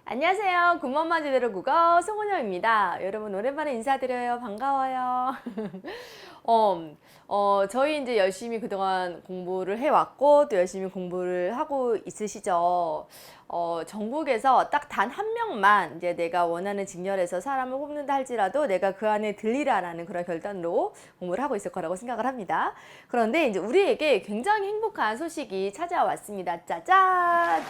안녕하세요. 굿맘마 제대로 국어 송은영입니다. 여러분 오랜만에 인사드려요. 반가워요. 저희 이제 열심히 그동안 공부를 해왔고 또 열심히 공부를 하고 있으시죠. 전국에서 딱 단 한 명만 이제 내가 원하는 직렬에서 사람을 뽑는다 할지라도 내가 그 안에 들리라라는 그런 결단으로 공부를 하고 있을 거라고 생각을 합니다. 그런데 이제 우리에게 굉장히 행복한 소식이 찾아왔습니다. 짜잔!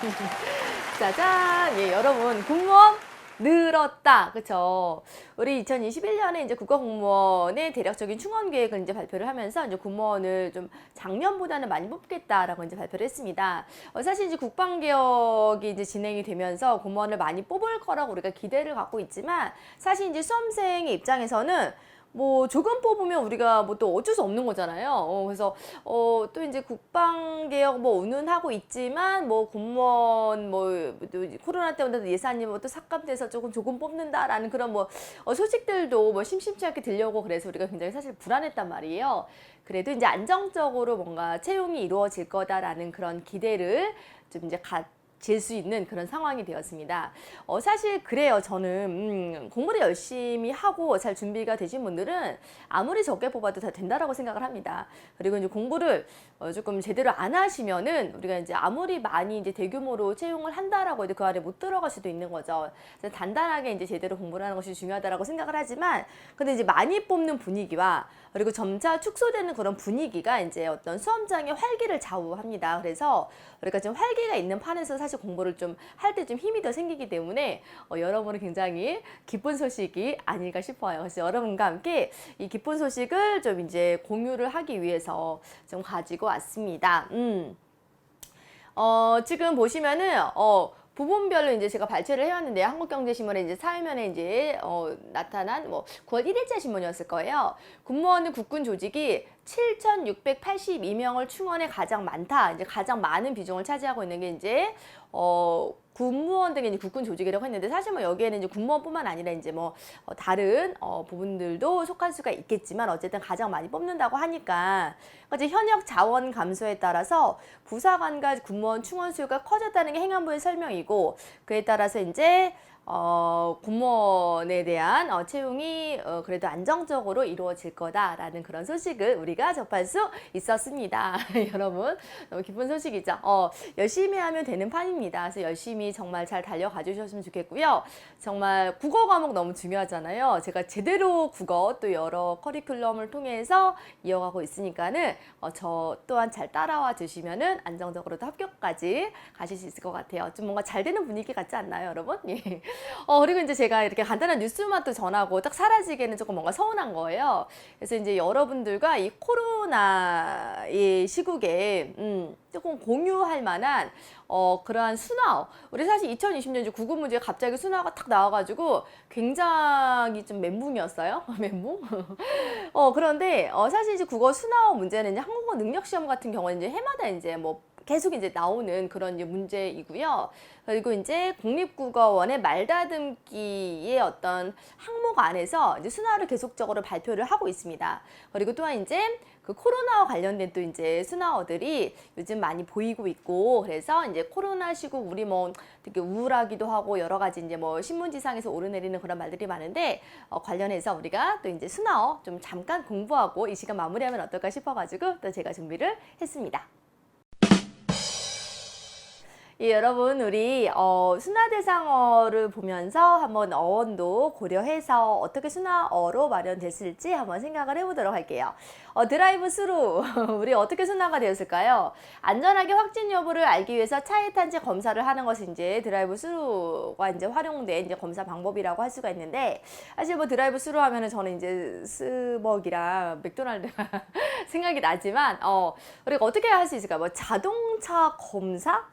짜잔! 예, 여러분 공무원 늘었다. 그쵸? 우리 2021년에 이제 국가공무원의 대략적인 충원 계획을 이제 발표를 하면서 이제 공무원을 좀 작년보다는 많이 뽑겠다라고 이제 발표를 했습니다. 사실 이제 국방개혁이 이제 진행이 되면서 공무원을 많이 뽑을 거라고 우리가 기대를 갖고 있지만 사실 이제 수험생의 입장에서는 뭐 조금 뽑으면 우리가 뭐 또 어쩔 수 없는 거잖아요. 그래서 또 이제 국방개혁 뭐 운운하고 있지만 뭐 공무원 뭐 또 코로나 때문에 예산이 뭐 또 삭감돼서 조금 뽑는다라는 그런 뭐 소식들도 뭐 심심치 않게 들려오고 그래서 우리가 굉장히 사실 불안했단 말이에요. 그래도 이제 안정적으로 뭔가 채용이 이루어질 거다라는 그런 기대를 좀 이제 질 수 있는 그런 상황이 되었습니다. 사실 그래요. 저는 공부를 열심히 하고 잘 준비가 되신 분들은 아무리 적게 뽑아도 다 된다라고 생각을 합니다. 그리고 이제 공부를 조금 제대로 안 하시면은 우리가 이제 아무리 많이 이제 대규모로 채용을 한다라고 해도 그 안에 못 들어갈 수도 있는 거죠. 그래서 단단하게 이제 제대로 공부를 하는 것이 중요하다라고 생각을 하지만 근데 이제 많이 뽑는 분위기와 그리고 점차 축소되는 그런 분위기가 이제 어떤 수험장의 활기를 좌우합니다. 그래서 우리가 좀 활기가 있는 판에서 사실 공부를 좀 할 때 좀 힘이 더 생기기 때문에 여러분은 굉장히 기쁜 소식이 아닐까 싶어요. 그래서 여러분과 함께 이 기쁜 소식을 좀 이제 공유를 하기 위해서 좀 가지고 왔습니다. 지금 보시면은 부분별로 이제 제가 발췌를 해왔는데 한국경제신문에 이제 사회면에 이제 나타난 뭐 9월 1일자 신문이었을 거예요. 군무원은 국군 조직이 7,682명을 충원에 가장 많다. 이제 가장 많은 비중을 차지하고 있는 게 이제 군무원 등의 이제 국군 조직이라고 했는데 사실 뭐 여기에는 이제 군무원뿐만 아니라 이제 뭐 다른 부분들도 속할 수가 있겠지만 어쨌든 가장 많이 뽑는다고 하니까 이제 현역 자원 감소에 따라서 부사관과 군무원 충원 수요가 커졌다는 게 행안부의 설명이고 그에 따라서 이제 공무원에 대한 채용이 그래도 안정적으로 이루어질 거다라는 그런 소식을 우리가 접할 수 있었습니다. 여러분 너무 기쁜 소식이죠. 열심히 하면 되는 판입니다. 그래서 열심히 정말 잘 달려가 주셨으면 좋겠고요. 정말 국어 과목 너무 중요하잖아요. 제가 제대로 국어 또 여러 커리큘럼을 통해서 이어가고 있으니까는 저 또한 잘 따라와 주시면은 안정적으로도 합격까지 가실 수 있을 것 같아요. 좀 뭔가 잘 되는 분위기 같지 않나요, 여러분? 예. 그리고 이제 제가 이렇게 간단한 뉴스만 또 전하고 딱 사라지기에는 조금 뭔가 서운한 거예요. 그래서 이제 여러분들과 이 코로나의 시국에 조금 공유할 만한 그러한 순화어. 우리 사실 2020년 이제 국어 문제가 갑자기 순화가 탁 나와가지고 굉장히 좀 멘붕이었어요. 멘붕? 그런데 사실 이제 국어 순화어 문제는 이제 한국어 능력 시험 같은 경우는 이제 해마다 이제 뭐 계속 이제 나오는 그런 이제 문제이고요. 그리고 이제 국립국어원의 말다듬기의 어떤 항목 안에서 이제 순화를 계속적으로 발표를 하고 있습니다. 그리고 또한 이제 그 코로나와 관련된 또 이제 순화어들이 요즘 많이 보이고 있고 그래서 이제 코로나 시국 우리 뭐 되게 우울하기도 하고 여러 가지 이제 뭐 신문지상에서 오르내리는 그런 말들이 많은데 관련해서 우리가 또 이제 순화어 좀 잠깐 공부하고 이 시간 마무리하면 어떨까 싶어가지고 또 제가 준비를 했습니다. 예, 여러분 우리 순화대상어를 보면서 한번 어원도 고려해서 어떻게 순화어로 마련됐을지 한번 생각을 해보도록 할게요. 드라이브 스루 우리 어떻게 순화가 되었을까요? 안전하게 확진 여부를 알기 위해서 차에 탄지 검사를 하는 것이 이제 드라이브 스루가 이제 활용된 이제 검사 방법이라고 할 수가 있는데 사실 뭐 드라이브 스루 하면은 저는 이제 스벅이랑 맥도날드가 생각이 나지만 우리가 어떻게 할 수 있을까? 뭐 자동차 검사?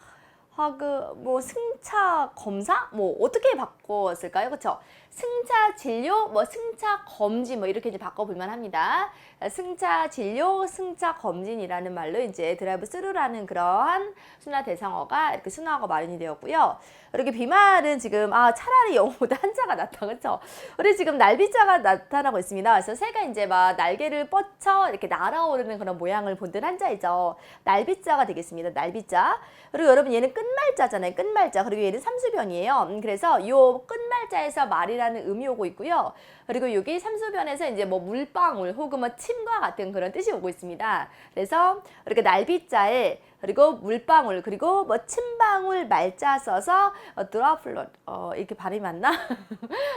뭐 승차 검사 뭐 어떻게 바꿨을까요? 그렇죠? 승차 진료 뭐 승차 검진 뭐 이렇게 이제 바꿔볼만 합니다. 승차 진료 승차 검진이라는 말로 이제 드라이브 스루라는 그러한 순화 대상어가 이렇게 순화어가 마련이 되었고요. 이렇게 비말은 지금 차라리 영어보다 한자가 낫다. 그렇죠? 우리 지금 날비자가 나타나고 있습니다. 그래서 새가 이제 막 날개를 뻗쳐 이렇게 날아오르는 그런 모양을 본뜬 한자이죠. 날비자가 되겠습니다. 날비자. 그리고 여러분 얘는 끝 끝말자잖아요. 끝말자. 그리고 얘는 삼수변이에요. 그래서 요 끝말자에서 말이라는 음이 오고 있고요. 그리고 여기 삼수변에서 이제 뭐 물방울 혹은 뭐 침과 같은 그런 뜻이 오고 있습니다. 그래서 이렇게 날비자에 그리고 물방울 그리고 뭐 침방울 말자 써서 드라플럿 이렇게 발음이 맞나?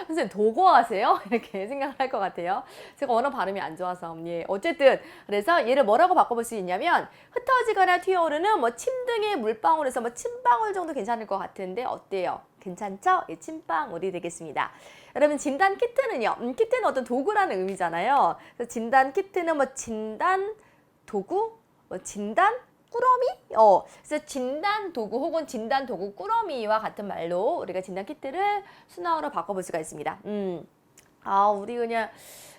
선생님 도거하세요? 이렇게 생각을 할 것 같아요. 제가 언어 발음이 안 좋아서 예. 어쨌든 그래서 얘를 뭐라고 바꿔볼 수 있냐면 흩어지거나 튀어오르는 뭐 침 등의 물방울에서 뭐 침방울 정도 괜찮을 것 같은데 어때요? 괜찮죠? 예, 침방울이 되겠습니다. 여러분 진단 키트는요. 키트는 어떤 도구라는 의미잖아요. 그래서 진단 키트는 뭐 진단 도구, 뭐 진단 꾸러미? 그래서 진단 도구 혹은 진단 도구 꾸러미와 같은 말로 우리가 진단 키트를 순화어로 바꿔볼 수가 있습니다. 우리 그냥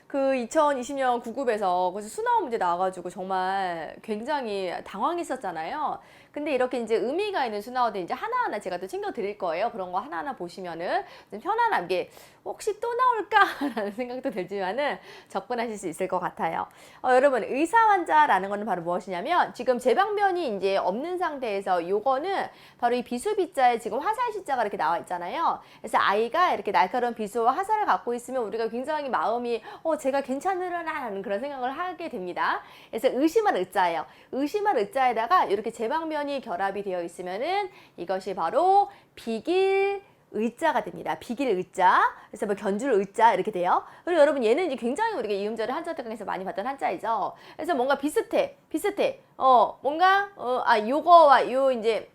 그 2020년 구급에서 그래서 순화어 문제 나와가지고 정말 굉장히 당황했었잖아요. 근데 이렇게 이제 의미가 있는 순화어들 이제 하나하나 제가 또 챙겨 드릴 거예요. 그런 거 하나하나 보시면은 좀 편안하게 혹시 또 나올까라는 생각도 들지만은 접근하실 수 있을 것 같아요. 여러분 의사 환자라는 거는 바로 무엇이냐면 지금 제방변이 이제 없는 상태에서 요거는 바로 이 비수비자에 지금 화살 시자가 이렇게 나와 있잖아요. 그래서 아이가 이렇게 날카로운 비수와 화살을 갖고 있으면 우리가 굉장히 마음이 제가 괜찮으려나라는 그런 생각을 하게 됩니다. 그래서 의심할 의자예요. 의심할 의자에다가 이렇게 제방변이 결합이 되어 있으면은 이것이 바로 비길 의자가 됩니다. 비길 의자. 그래서 뭐 견줄 의자 이렇게 돼요. 그리고 여러분 얘는 이제 굉장히 우리가 이음절을 한자 특강에서 많이 봤던 한자이죠. 그래서 뭔가 비슷해. 뭔가 요거와 요 이제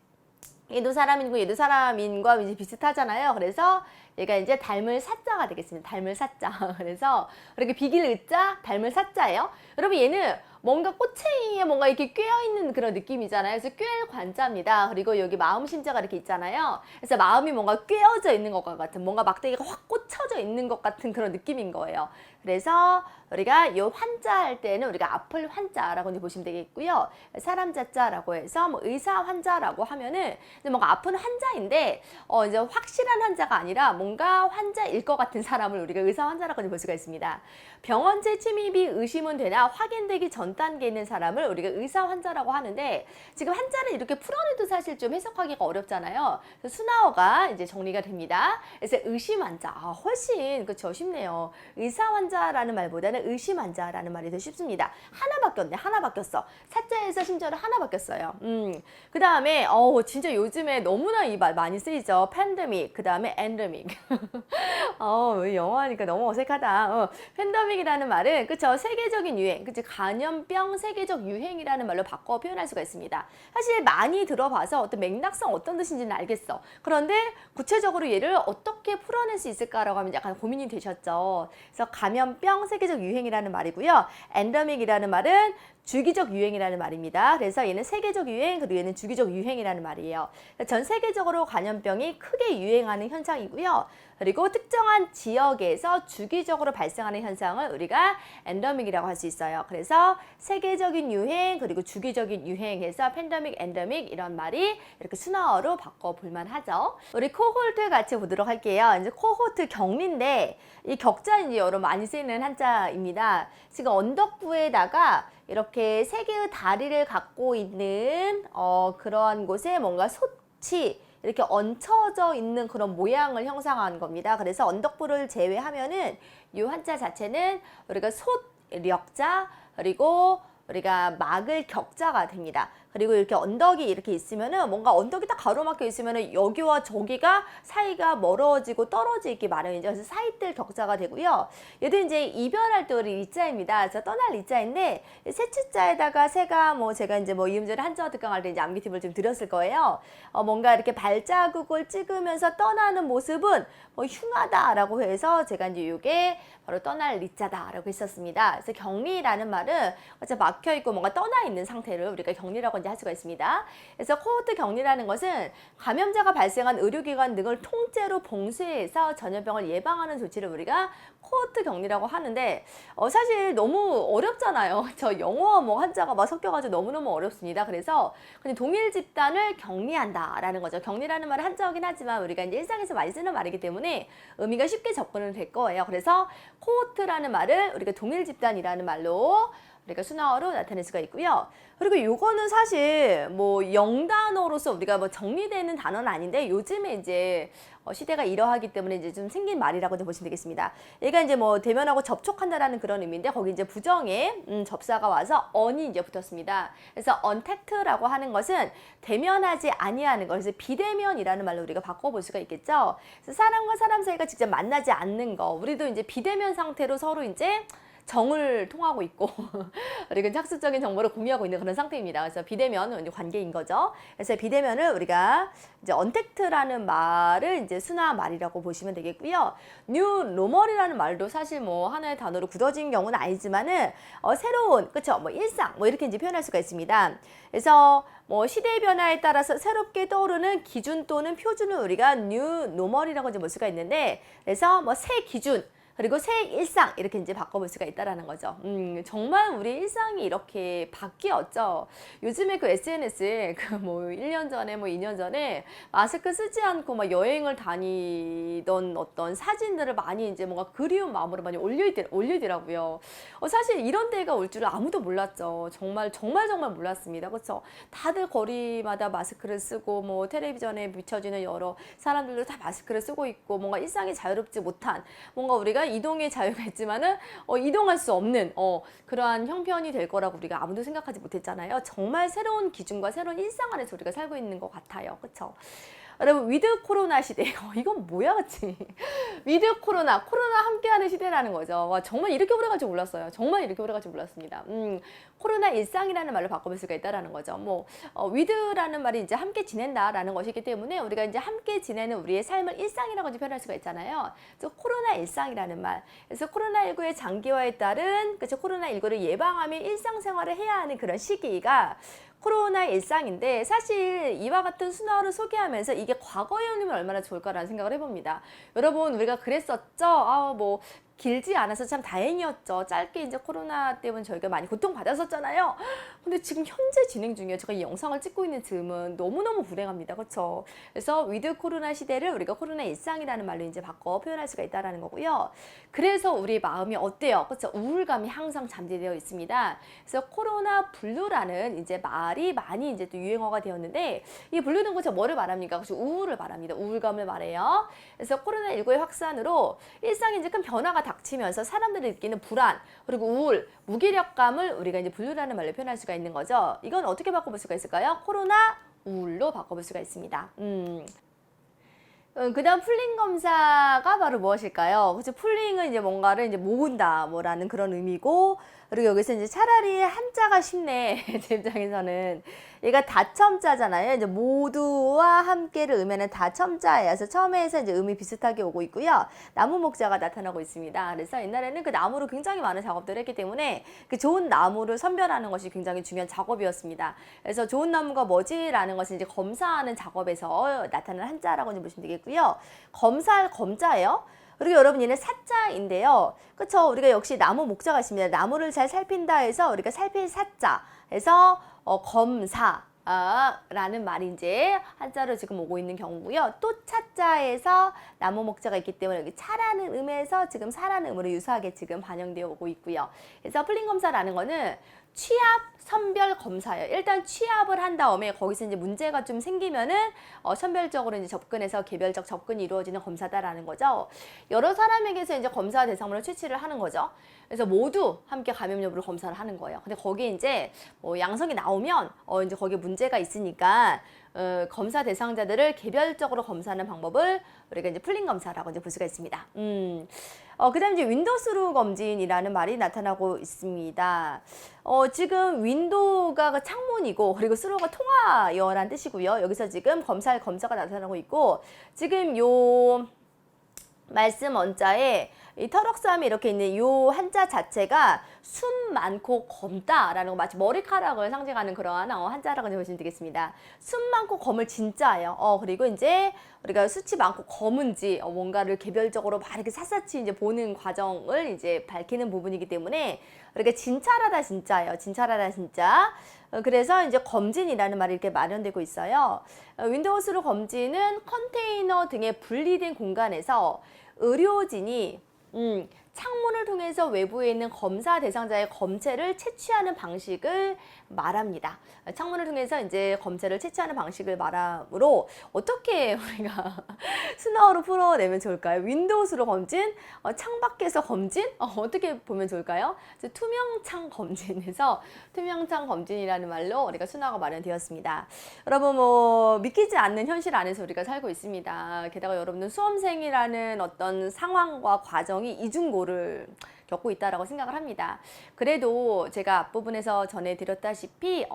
얘도 사람인고 얘도 사람인과 이제 비슷하잖아요. 그래서 얘가 이제 닮을 사자가 되겠습니다. 닮을 사자. 그래서 이렇게 비길 의자, 닮을 사자예요. 여러분 얘는 뭔가 꼬챙이에 뭔가 이렇게 꿰어있는 그런 느낌이잖아요. 그래서 꿰일 관자입니다. 그리고 여기 마음 심자가 이렇게 있잖아요. 그래서 마음이 뭔가 꿰어져 있는 것과 같은 뭔가 막대기가 확 꽂혀져 있는 것 같은 그런 느낌인 거예요. 그래서 우리가 요 환자 할 때는 우리가 아플 환자라고 이제 보시면 되겠고요. 사람 자자라고 해서 뭐 의사 환자라고 하면은 이제 뭔가 아픈 환자인데 이제 확실한 환자가 아니라 뭔가 환자일 것 같은 사람을 우리가 의사 환자라고 볼 수가 있습니다. 병원체 침입이 의심은 되나 확인되기 전 단계에 있는 사람을 우리가 의사 환자라고 하는데 지금 환자를 이렇게 풀어내도 사실 좀 해석하기가 어렵잖아요. 그래서 순화어가 이제 정리가 됩니다. 그래서 의심 환자 훨씬 그렇죠 쉽네요. 의사 환자라는 말보다는 의심 환자라는 말이 더 쉽습니다. 하나 바뀌었어. 사자에서 심지어는 하나 바뀌었어요. 그 다음에 진짜 요즘에 너무나 이 말 많이 쓰이죠. 팬데믹, 그 다음에 엔데믹. 영어 하니까 너무 어색하다. 팬데믹이라는 말은 그쵸 세계적인 유행, 그치 감염병 세계적 유행이라는 말로 바꿔 표현할 수가 있습니다. 사실 많이 들어봐서 어떤 맥락상 어떤 뜻인지는 알겠어. 그런데 구체적으로 얘를 어떻게 풀어낼 수 있을까라고 하면 약간 고민이 되셨죠. 그래서 감염병 세계적 유행이라는 말이고요. 엔데믹이라는 말은 주기적 유행이라는 말입니다. 그래서 얘는 세계적 유행, 그리고 얘는 주기적 유행이라는 말이에요. 전 세계적으로 감염병이 크게 유행하는 현상이고요. 그리고 특정한 지역에서 주기적으로 발생하는 현상을 우리가 엔데믹이라고 할 수 있어요. 그래서 세계적인 유행, 그리고 주기적인 유행에서 팬데믹, 엔데믹 이런 말이 이렇게 순화어로 바꿔볼만 하죠. 우리 코호트 같이 보도록 할게요. 이제 코호트 격리인데 이 격자는 여러 많이 쓰이는 한자입니다. 지금 언덕부에다가 이렇게 세 개의 다리를 갖고 있는 그러한 곳에 뭔가 솥이 이렇게 얹혀져 있는 그런 모양을 형상한 겁니다. 그래서 언덕부를 제외하면은 이 한자 자체는 우리가 솥력자 그리고 우리가 막을 격자가 됩니다. 그리고 이렇게 언덕이 이렇게 있으면은 뭔가 언덕이 딱 가로막혀 있으면은 여기와 저기가 사이가 멀어지고 떨어져 있기 마련이죠. 그래서 사이뜰 격자가 되고요. 얘도 이제 이별할 때 우리 리자입니다. 그래서 떠날 리자인데 세츠자에다가 새가 뭐 제가 이제 뭐 이음절에 한자어 특강할 때 이제 암기 팁을 좀 드렸을 거예요. 뭔가 이렇게 발자국을 찍으면서 떠나는 모습은 뭐 흉하다라고 해서 제가 이제 이게 바로 떠날 리자다라고 했었습니다. 그래서 격리라는 말은 막혀 있고 뭔가 떠나 있는 상태를 우리가 격리라고 이제 할 수가 있습니다. 그래서 코호트 격리라는 것은 감염자가 발생한 의료기관 등을 통째로 봉쇄해서 전염병을 예방하는 조치를 우리가 코호트 격리라고 하는데 사실 너무 어렵잖아요. 저 영어와 뭐 한자가 막 섞여가지고 너무너무 어렵습니다. 그래서 그냥 동일 집단을 격리한다라는 거죠. 격리라는 말은 한자어긴 하지만 우리가 이제 일상에서 많이 쓰는 말이기 때문에 의미가 쉽게 접근을 될 거예요. 그래서 코호트라는 말을 우리가 동일 집단이라는 말로 우리가 순화어로 나타낼 수가 있고요. 그리고 요거는 사실 뭐 영단어로서 우리가 뭐 정리되는 단어는 아닌데 요즘에 이제 시대가 이러하기 때문에 이제 좀 생긴 말이라고 좀 보시면 되겠습니다. 얘가 이제 뭐 대면하고 접촉한다라는 그런 의미인데 거기 이제 부정에 접사가 와서 on이 이제 붙었습니다. 그래서 untact라고 하는 것은 대면하지 아니하는 것, 그래서 비대면이라는 말로 우리가 바꿔볼 수가 있겠죠. 그래서 사람과 사람 사이가 직접 만나지 않는 거, 우리도 이제 비대면 상태로 서로 이제 정을 통하고 있고 그리고 학습적인 정보를 공유하고 있는 그런 상태입니다. 그래서 비대면 관계인 거죠. 그래서 비대면을 우리가 이제 언택트라는 말을 이제 순화 말이라고 보시면 되겠고요. 뉴 노멀이라는 말도 사실 뭐 하나의 단어로 굳어진 경우는 아니지만은 새로운 그쵸 뭐 일상 뭐 이렇게 이제 표현할 수가 있습니다. 그래서 뭐 시대의 변화에 따라서 새롭게 떠오르는 기준 또는 표준을 우리가 뉴 노멀이라고 이제 볼 수가 있는데 그래서 뭐 새 기준 그리고 새 일상 이렇게 이제 바꿔볼 수가 있다라는 거죠. 정말 우리 일상이 이렇게 바뀌었죠. 요즘에 그 SNS에 그 뭐 1년 전에 뭐 2년 전에 마스크 쓰지 않고 막 여행을 다니던 어떤 사진들을 많이 이제 뭔가 그리운 마음으로 많이 올리더라고요. 사실 이런 때가 올 줄은 아무도 몰랐죠. 정말 몰랐습니다. 그렇죠? 다들 거리마다 마스크를 쓰고 뭐 텔레비전에 비춰지는 여러 사람들도 다 마스크를 쓰고 있고 뭔가 일상이 자유롭지 못한 뭔가 우리가 이동의 자유가 있지만은 이동할 수 없는 그러한 형편이 될 거라고 우리가 아무도 생각하지 못했잖아요. 정말 새로운 기준과 새로운 일상 안에서 우리가 살고 있는 것 같아요. 그렇죠? 여러분 위드 코로나 시대 이건 뭐야 그치? 위드 코로나 함께하는 시대라는 거죠. 와 정말 이렇게 오래 갈 줄 몰랐어요. 정말 이렇게 오래 갈 줄 몰랐습니다. 코로나 일상이라는 말로 바꿔볼 수가 있다라는 거죠. 뭐 위드라는 말이 이제 함께 지낸다라는 것이기 때문에 우리가 이제 함께 지내는 우리의 삶을 일상이라고 이제 표현할 수가 있잖아요. 그래서 코로나 일상이라는 말. 그래서 코로나19의 장기화에 따른 그렇죠 코로나19를 예방하며 일상생활을 해야 하는 그런 시기가 코로나 일상인데 사실 이와 같은 순화어를 소개하면서 이게 과거에 오면 얼마나 좋을까라는 생각을 해봅니다. 여러분 우리가 그랬었죠? 뭐 길지 않아서 참 다행이었죠. 짧게 이제 코로나 때문에 저희가 많이 고통받았었잖아요. 근데 지금 현재 진행 중이에요. 제가 이 영상을 찍고 있는 즈음은 너무너무 불행합니다. 그렇죠? 그래서 위드 코로나 시대를 우리가 코로나 일상이라는 말로 이제 바꿔 표현할 수가 있다라는 거고요. 그래서 우리 마음이 어때요? 그렇죠? 우울감이 항상 잠재되어 있습니다. 그래서 코로나 블루라는 이제 말이 많이 이제 또 유행어가 되었는데 이 블루는 그렇죠? 뭐를 말합니까? 그렇죠? 우울을 말합니다. 우울감을 말해요. 그래서 코로나19의 확산으로 일상에 이제 큰 변화가 닥치면서 사람들이 느끼는 불안 그리고 우울, 무기력감을 우리가 이제 블루라는 말로 표현할 수가 있는 거죠. 이건 어떻게 바꿔볼 수가 있을까요? 코로나 우울로 바꿔볼 수가 있습니다. 그 다음 풀링 검사가 바로 무엇일까요? 그렇죠. 풀링은 이제 뭔가를 이제 모은다, 뭐라는 그런 의미고, 그리고 여기서 이제 차라리 한자가 쉽네. 제 입장에서는. 얘가 다첨자잖아요. 이제 모두와 함께를 의미하는 다첨자예요. 그래서 처음에서 이제 의미 비슷하게 오고 있고요. 나무 목자가 나타나고 있습니다. 그래서 옛날에는 그 나무로 굉장히 많은 작업들을 했기 때문에 그 좋은 나무를 선별하는 것이 굉장히 중요한 작업이었습니다. 그래서 좋은 나무가 뭐지라는 것을 이제 검사하는 작업에서 나타나는 한자라고 좀 보시면 되겠고요. 검사할 검자예요. 그리고 여러분 얘는 사자인데요. 그쵸? 우리가 역시 나무 목자가 있습니다. 나무를 잘 살핀다 해서 우리가 살필 사자 해서 검사 라는 말이 이제 한자로 지금 오고 있는 경우고요. 또 차자에서 나무 목자가 있기 때문에 여기 차라는 음에서 지금 사라는 음으로 유사하게 지금 반영되어 오고 있고요. 그래서 풀링 검사라는 거는 취합 선별 검사예요. 일단 취합을 한 다음에 거기서 이제 문제가 좀 생기면은 선별적으로 이제 접근해서 개별적 접근이 이루어지는 검사다라는 거죠. 여러 사람에게서 이제 검사 대상물을 채취를 하는 거죠. 그래서 모두 함께 감염 여부를 검사를 하는 거예요. 근데 거기에 이제 양성이 나오면 이제 거기에 문제가 있으니까 검사 대상자들을 개별적으로 검사하는 방법을 우리가 이제 풀링 검사라고 이제 볼 수가 있습니다. 그다음 이제 윈도우스루 검진이라는 말이 나타나고 있습니다. 지금 윈도우가 창문이고 그리고 스루가 통화여라는 뜻이고요. 여기서 지금 검사할 검사가 나타나고 있고 지금 요 말씀 원자에 이 터럭삼이 이렇게 있는 요 한자 자체가 숨 많고 검다라는 거 마치 머리카락을 상징하는 그러한 한자라고 보시면 되겠습니다. 숨 많고 검을 진짜예요. 그리고 이제 우리가 수치 많고 검은지 뭔가를 개별적으로 막 이렇게 샅샅이 이제 보는 과정을 이제 밝히는 부분이기 때문에 우리가 진찰하다 진짜예요. 진찰하다 진짜. 그래서 이제 검진이라는 말이 이렇게 마련되고 있어요. 윈도우스루 검진은 컨테이너 등의 분리된 공간에서 의료진이 창문을 통해서 외부에 있는 검사 대상자의 검체를 채취하는 방식을 말합니다. 창문을 통해서 이제 검체를 채취하는 방식을 말하므로 어떻게 우리가 순화어로 풀어내면 좋을까요? 윈도우스로 검진, 창밖에서 검진? 어떻게 보면 좋을까요? 투명창 검진에서 투명창 검진이라는 말로 우리가 순화가 마련되었습니다. 여러분 뭐 믿기지 않는 현실 안에서 우리가 살고 있습니다. 게다가 여러분들 수험생이라는 어떤 상황과 과정이 이중고를 겪고 있다라고 생각을 합니다. 그래도 제가 앞부분에서 전해드렸다시피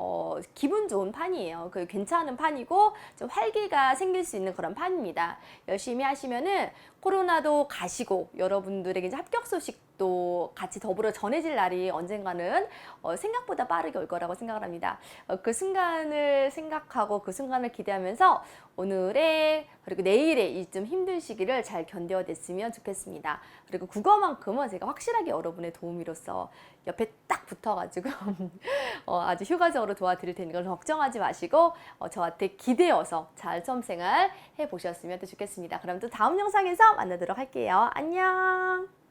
기분 좋은 판이에요. 그 괜찮은 판이고 좀 활기가 생길 수 있는 그런 판입니다. 열심히 하시면은 코로나도 가시고 여러분들에게 이제 합격 소식도 같이 더불어 전해질 날이 언젠가는 생각보다 빠르게 올 거라고 생각을 합니다. 그 순간을 생각하고 그 순간을 기대하면서 오늘의 그리고 내일의 이 좀 힘든 시기를 잘 견뎌냈으면 좋겠습니다. 그리고 국어만큼은 제가 확실하게 여러분의 도우미로서 옆에 딱 붙어가지고 아주 효과적으로 도와드릴 테니까 걱정하지 마시고 저한테 기대어서 잘 수험생활 해보셨으면 또 좋겠습니다. 그럼 또 다음 영상에서 만나도록 할게요. 안녕.